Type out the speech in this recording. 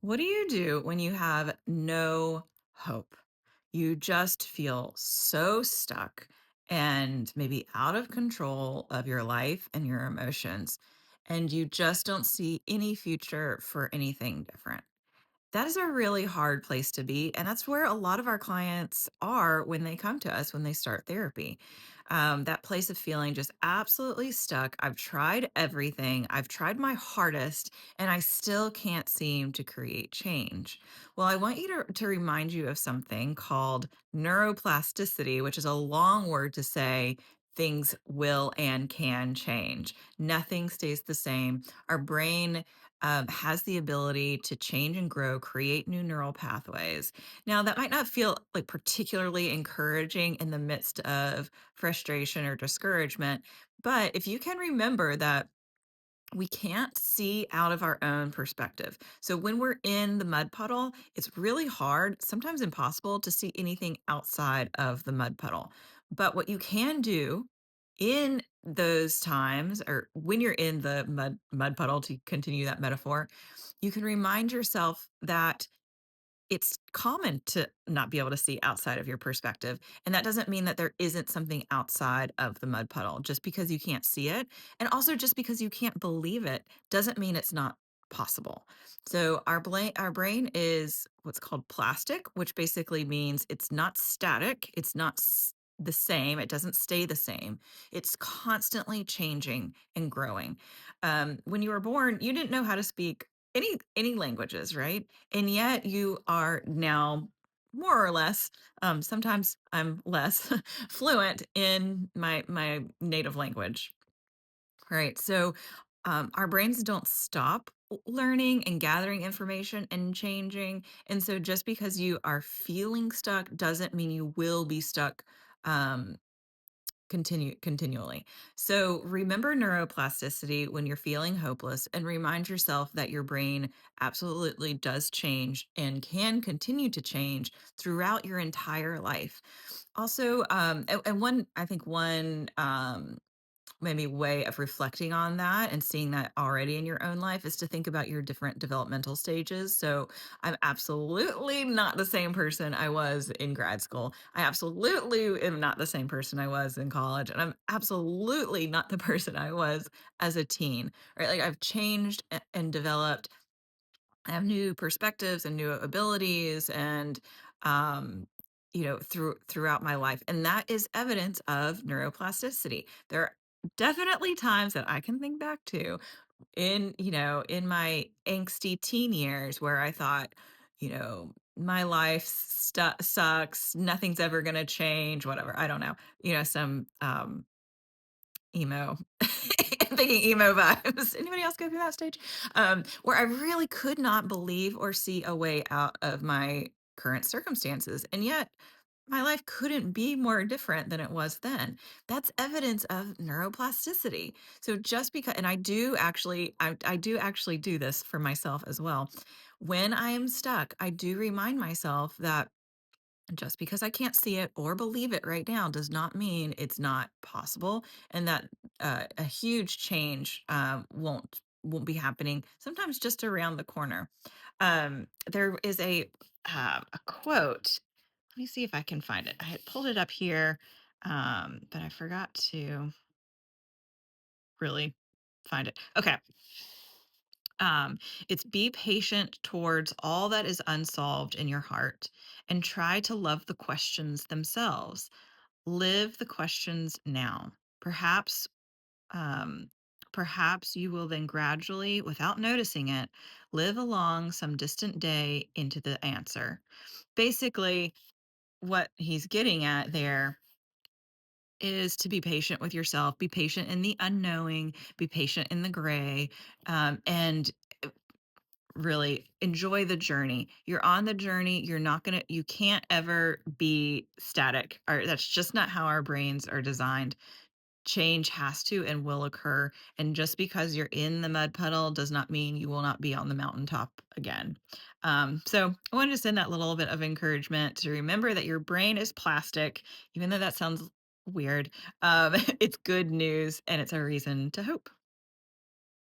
What do you do when you have no hope? You just feel so stuck and maybe out of control of your life and your emotions, and you just don't see any future for anything different. That is a really hard place to be. And that's where a lot of our clients are when they come to us when they start therapy. That place of feeling just absolutely stuck. I've tried everything, I've tried my hardest, and I still can't seem to create change. Well, I want you to remind you of something called neuroplasticity, which is a long word to say things will and can change. Nothing stays the same. Our brain has the ability to change and grow, create new neural pathways. Now, that might not feel like particularly encouraging in the midst of frustration or discouragement, but if you can remember that we can't see out of our own perspective. So when we're in the mud puddle, it's really hard, sometimes impossible to see anything outside of the mud puddle. But what you can do in those times or when you're in the mud puddle to continue that metaphor, you can remind yourself that it's common to not be able to see outside of your perspective. And that doesn't mean that there isn't something outside of the mud puddle. Just because you can't see it, and also just because you can't believe it, doesn't mean it's not possible. So our brain is what's called plastic, which basically means it's not static, it's not the same, it doesn't stay the same. It's constantly changing and growing. When you were born, you didn't know how to speak any languages, right? And yet you are now more or less, sometimes I'm less fluent in my native language, right? So our brains don't stop learning and gathering information and changing. And so just because you are feeling stuck doesn't mean you will be stuck um, continually. So remember neuroplasticity when you're feeling hopeless and remind yourself that your brain absolutely does change and can continue to change throughout your entire life. Also, and one, I think one maybe way of reflecting on that and seeing that already in your own life is to think about your different developmental stages. So I'm absolutely not the same person I was in grad school. I absolutely am not the same person I was in college. And I'm absolutely not the person I was as a teen, right? Like I've changed and developed. I have new perspectives and new abilities and throughout my life, and that is evidence of neuroplasticity. There are definitely times that I can think back to in my angsty teen years where I thought, my life sucks, nothing's ever going to change, whatever. I don't know. Some emo thinking emo vibes. Anybody else go through that stage? Where I really could not believe or see a way out of my current circumstances. And yet my life couldn't be more different than it was then. That's evidence of neuroplasticity. So just because, and I do actually do this for myself as well. When I am stuck, I do remind myself that just because I can't see it or believe it right now does not mean it's not possible, and that a huge change won't be happening. Sometimes just around the corner. There is a quote. Let me see if I can find it. I had pulled it up here, but I forgot to really find it. Okay. Um, it's be patient towards all that is unsolved in your heart and try to love the questions themselves. Live the questions now. Um, perhaps you will then gradually, without noticing it, live along some distant day into the answer. Basically, what he's getting at there is to be patient with yourself, be patient in the unknowing, be patient in the gray, and really enjoy the journey. You're on the journey. You can't ever be static. Or that's just not how our brains are designed. Change has to and will occur. And just because you're in the mud puddle does not mean you will not be on the mountaintop again. So I wanted to send that little bit of encouragement to remember that your brain is plastic, even though that sounds weird. It's good news and it's a reason to hope.